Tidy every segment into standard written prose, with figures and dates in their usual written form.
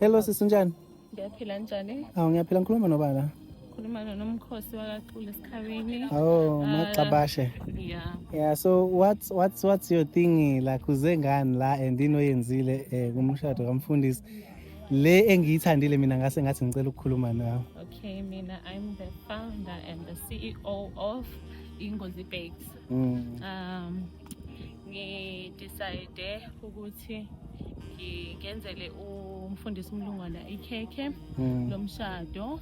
Hello sisi njani? Ngiyaphila njani? Ngiyaphila ngikhuluma nobala. Khuluma noMkhosi wakaqulu esikhabini. Macabashe. Yeah, so what's your thing like uze ngani la and inoyenzile kumshado kaMfundisi le engiyithandile mina ngase ngathi ngicela ukukhuluma nawe. Okay, mina I'm the founder and the CEO of Ingozi Bakes. Ngidecide ukuthi ngenzele uMfundisi Mlungwana ikhekhe lomshado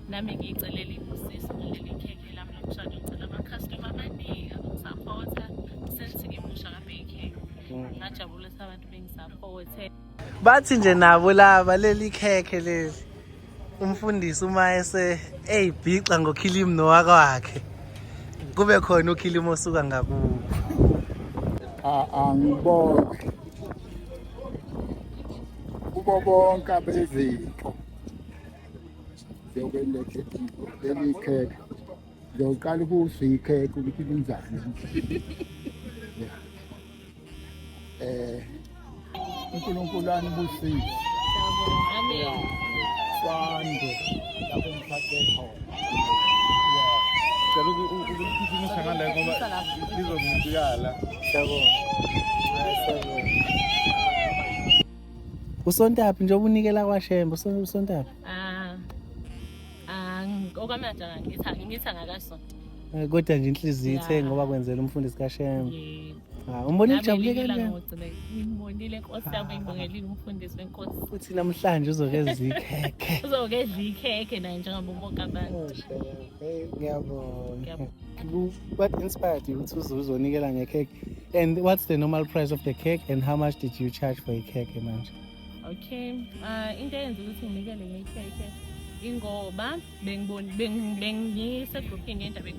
nami ngiyicelela ibusiso ngaleli khekhe lami lomshado ngicela ama-customer abaningi azongisapotha senthi ngimusha ka-baking ngajabulisa abantu bengisapothe bathi nje nabo laba leli khekhe leli uMfundisi uma eyibhixa ngoKhilimu nowakwakhe kube khona uKhilimu osuka ngakubo. Angibonge kubo bonke abezinto zokwelekha leli khekhe ngiyoqala ukuzwa ikhekhe ukuthi linjani. uNkulunkulu anibusise sande lapho emhlabeni khona. Cela ukukhulumisa ngale ngoba lizongibikala. Usontaphi njengoba unikela kwaShembe usontaphi? Okwamanje ngithi angakasonto. Kodwa nje inhliziyo ithe ngoba kwenzela uMfundisi kaShembe. Umbonile ujabule kanjani? Ngimbonile Nkosi yami ngibongelile uMfundisi weNkosi. Futhi namhlanje uzokenza ikhekhe. Uzokenza ikhekhe naye njengabo bonke abantu. Ngiyabonga. What inspired you ukuthi uzonikela ngekhekhe? And what's the normal price of the cake and how much did you charge for a cake manje? Okay, into eyenza ukuthi nginikele ngekhekhe ingoba bengisegroupini yendaba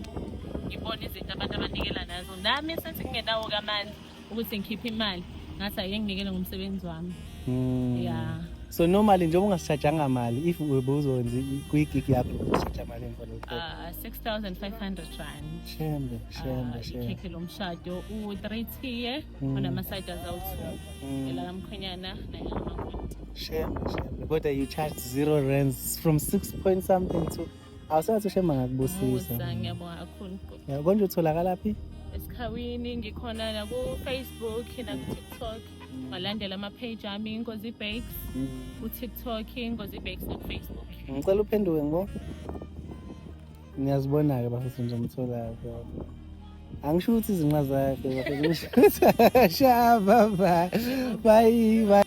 ngibona izinto abantu abanikela nazo nami senthi ngingenawo kamandla ukuthi ngikhiphe imali ngathi ake nginikele ngomsebenzi wami. Yeah. So normally njengoba ungasishajanga mali if ubuzonzi kuyigig yakho usishaja mali enkolo. 6,500 rand. Shembe. Ikhekhe lomshado u3 tiye onama siders awu2 ela kamkhwenyana naye amakhwenyana. Shembe. Kodwa you charge 0 rands from 6 point something to awusathi Shembe ngakubusisa. Ngiyabonga kakhulu. Yeah, konje utholakala phi? Esikhawini ngikhona na ku Facebook na ku TikTok. Ngalandela ama-page ami Ingozi Bakes, ku-TikTok Ingozi Bakes na Facebook. Ngicela uphenduke ngo. Niyazibona-ke bafethu ngizomthola lapho. Angisho ukuthi izinqa zakhe bafethu. Shaba bye.